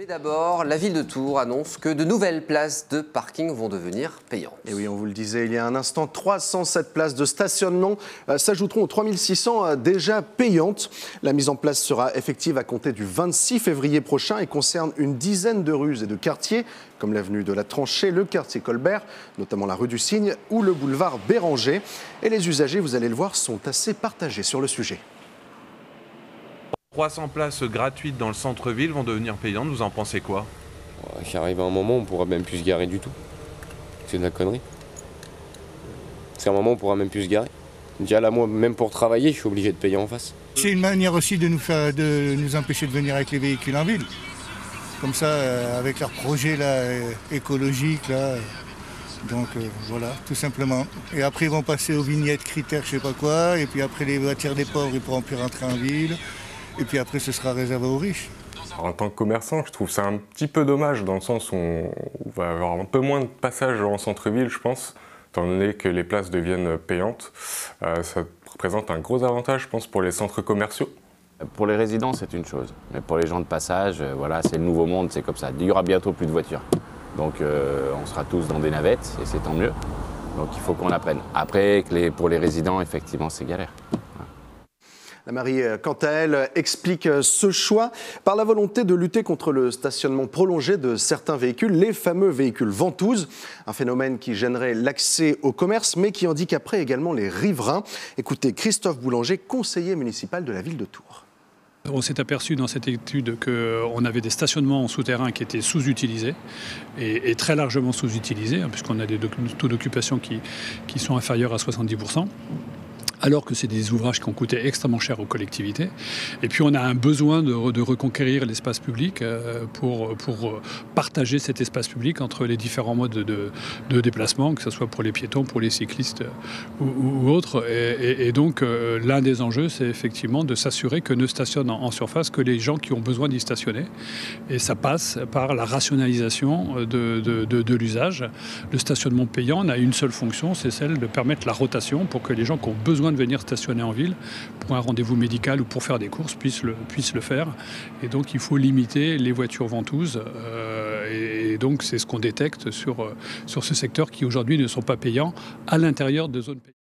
Mais d'abord, la ville de Tours annonce que de nouvelles places de parking vont devenir payantes. Et oui, on vous le disait il y a un instant, 307 places de stationnement s'ajouteront aux 3600 déjà payantes. La mise en place sera effective à compter du 26 février prochain et concerne une dizaine de rues et de quartiers, comme l'avenue de la Tranchée, le quartier Colbert, notamment la rue du Cygne ou le boulevard Béranger. Et les usagers, vous allez le voir, sont assez partagés sur le sujet. 300 places gratuites dans le centre-ville vont devenir payantes, vous en pensez quoi? Il arrive un moment où on ne pourra même plus se garer du tout. C'est de la connerie. C'est un moment où on ne pourra même plus se garer. Déjà là, moi, même pour travailler, je suis obligé de payer en face. C'est une manière aussi de nous empêcher de venir avec les véhicules en ville. Comme ça, avec leurs projets là, écologiques. Là, donc voilà, tout simplement. Et après, ils vont passer aux vignettes critères, je sais pas quoi. Et puis après, les voitures des pauvres, ils pourront plus rentrer en ville. Et puis après, ce sera réservé aux riches. Alors, en tant que commerçant, je trouve ça un petit peu dommage dans le sens où on va avoir un peu moins de passages en centre-ville, je pense, étant donné que les places deviennent payantes. Ça représente un gros avantage, je pense, pour les centres commerciaux. Pour les résidents, c'est une chose. Mais pour les gens de passage, voilà, c'est le nouveau monde, c'est comme ça. Il y aura bientôt plus de voitures. Donc on sera tous dans des navettes et c'est tant mieux. Donc il faut qu'on apprenne. Après, pour les résidents, effectivement, c'est galère. La mairie, quant à elle, explique ce choix par la volonté de lutter contre le stationnement prolongé de certains véhicules, les fameux véhicules ventouses, un phénomène qui gênerait l'accès au commerce, mais qui handicaperait également les riverains. Écoutez Christophe Boulanger, conseiller municipal de la ville de Tours. On s'est aperçu dans cette étude qu'on avait des stationnements souterrains qui étaient sous-utilisés et très largement sous-utilisés, puisqu'on a des taux d'occupation qui sont inférieurs à 70%. Alors que c'est des ouvrages qui ont coûté extrêmement cher aux collectivités. Et puis on a un besoin de reconquérir l'espace public pour partager cet espace public entre les différents modes de déplacement, que ce soit pour les piétons, pour les cyclistes ou autres. Et donc l'un des enjeux, c'est effectivement de s'assurer que ne stationnent en surface que les gens qui ont besoin d'y stationner. Et ça passe par la rationalisation de l'usage. Le stationnement payant n'a une seule fonction, c'est celle de permettre la rotation pour que les gens qui ont besoin de venir stationner en ville pour un rendez-vous médical ou pour faire des courses puissent le faire. Et donc il faut limiter les voitures ventouses. Et donc c'est ce qu'on détecte sur ce secteur qui aujourd'hui ne sont pas payants à l'intérieur de zones payantes.